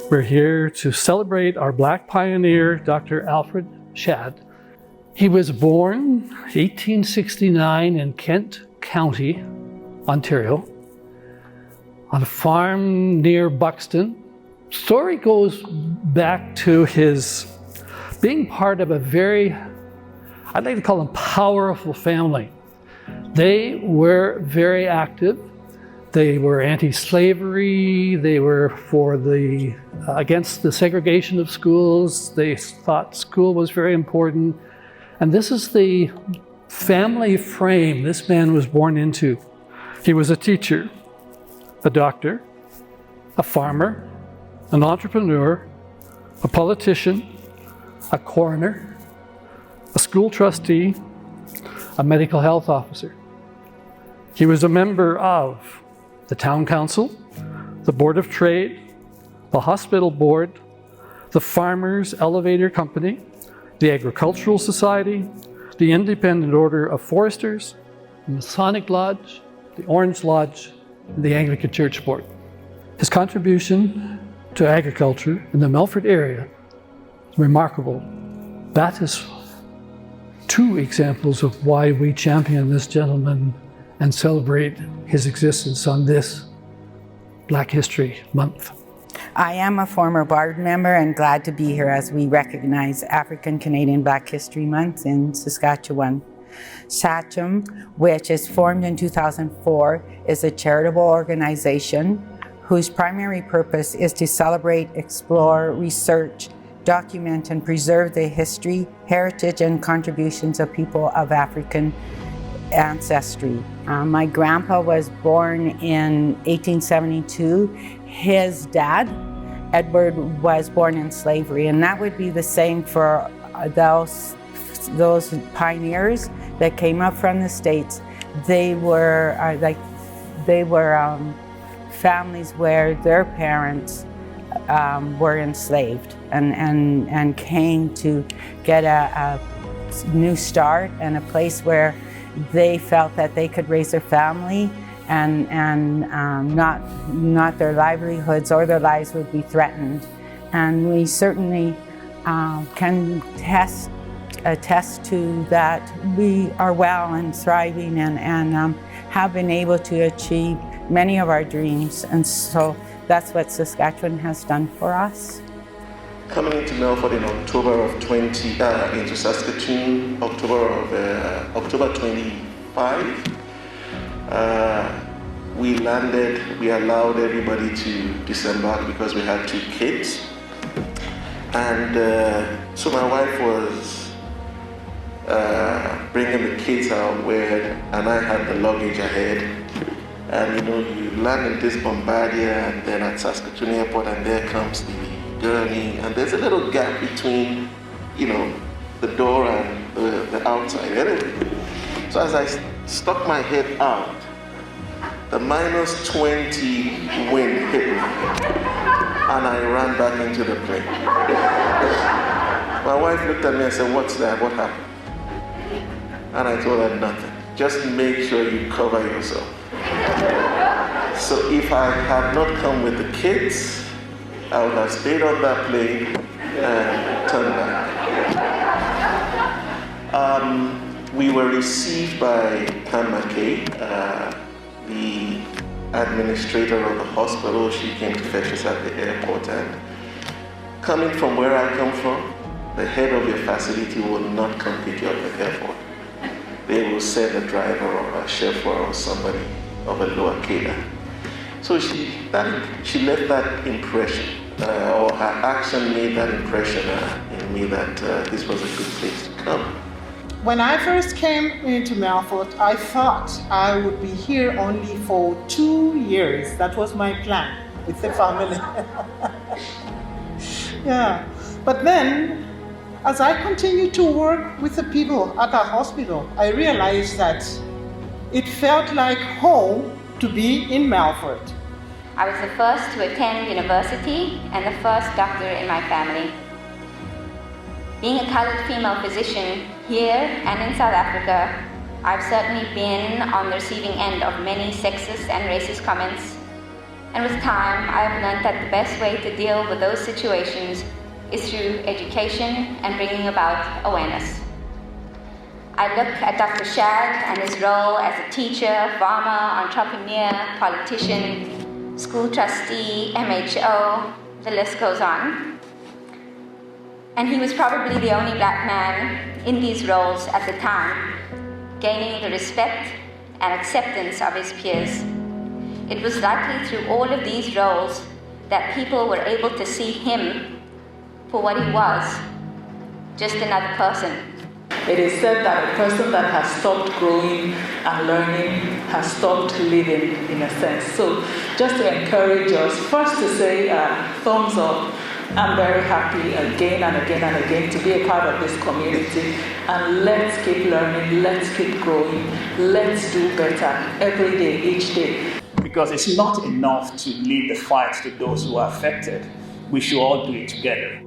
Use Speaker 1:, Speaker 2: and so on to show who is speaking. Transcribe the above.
Speaker 1: We're here to celebrate our Black pioneer, Dr. Alfred Shad. He was born 1869 in Kent County, Ontario, on a farm near Buxton. Story goes back to his being part of a very, I'd like to call them powerful family. They were very active. They were anti-slavery. They were against the segregation of schools. They thought school was very important. And this is the family frame this man was born into. He was a teacher, a doctor, a farmer, an entrepreneur, a politician, a coroner, a school trustee, a medical health officer. He was a member of the town council, the board of trade, the hospital board, the farmers elevator company, the agricultural society, the independent order of foresters, the Masonic Lodge, the Orange Lodge, and the Anglican Church Board. His contribution to agriculture in the Melfort area is remarkable. That is two examples of why we champion this gentleman and celebrate his existence on this Black History Month.
Speaker 2: I am a former board member and glad to be here as we recognize African Canadian Black History Month in Saskatchewan. SACHM, which is formed in 2004, is a charitable organization whose primary purpose is to celebrate, explore, research, document, and preserve the history, heritage, and contributions of people of African ancestry. My grandpa was born in 1872. His dad, Edward, was born in slavery, and that would be the same for those pioneers that came up from the States. They were families where their parents were enslaved and came to get a new start and a place where they felt that they could raise their family and not their livelihoods or their lives would be threatened. And we certainly can attest to that. We are well and thriving and have been able to achieve many of our dreams. And so that's what Saskatchewan has done for us.
Speaker 3: Coming into Melfort in October of into Saskatoon, October 25, we landed, we allowed everybody to disembark because we had 2 kids. And so my wife was bringing the kids out and I had the luggage ahead. And you land in this Bombardier and then at Saskatoon Airport, and there comes the gurney, and there's a little gap between, the door and the outside. Anyway, so as I stuck my head out, the -20 wind hit me, and I ran back into the plane. My wife looked at me and said, "What's that? What happened?" And I told her, "Nothing. Just make sure you cover yourself." So if I had not come with the kids, I would have stayed on that plane and turned back. We were received by Pam McKay, the administrator of the hospital. She came to fetch us at the airport, and coming from where I come from, the head of your facility will not come pick you up at the airport. They will send a driver or a chauffeur or somebody of a lower cadre. So she left that impression, or her action made that impression in me that this was a good place to come.
Speaker 4: When I first came into Melfort, I thought I would be here only for 2 years. That was my plan with the family. Yeah, but then as I continued to work with the people at our hospital, I realized that it felt like home to be in Melfort.
Speaker 5: I was the first to attend university and the first doctor in my family. Being a colored female physician here and in South Africa, I've certainly been on the receiving end of many sexist and racist comments. And with time, I have learned that the best way to deal with those situations is through education and bringing about awareness. I look at Dr. Shad and his role as a teacher, farmer, entrepreneur, politician, school trustee, MHO, the list goes on. And he was probably the only black man in these roles at the time, gaining the respect and acceptance of his peers. It was likely through all of these roles that people were able to see him for what he was, just another person.
Speaker 6: It is said that a person that has stopped growing and learning has stopped living, in a sense. So just to encourage us, first to say thumbs up. I'm very happy again and again and again to be a part of this community, and let's keep learning, let's keep growing, let's do better every day, each day.
Speaker 7: Because it's not enough to leave the fight to those who are affected. We should all do it together.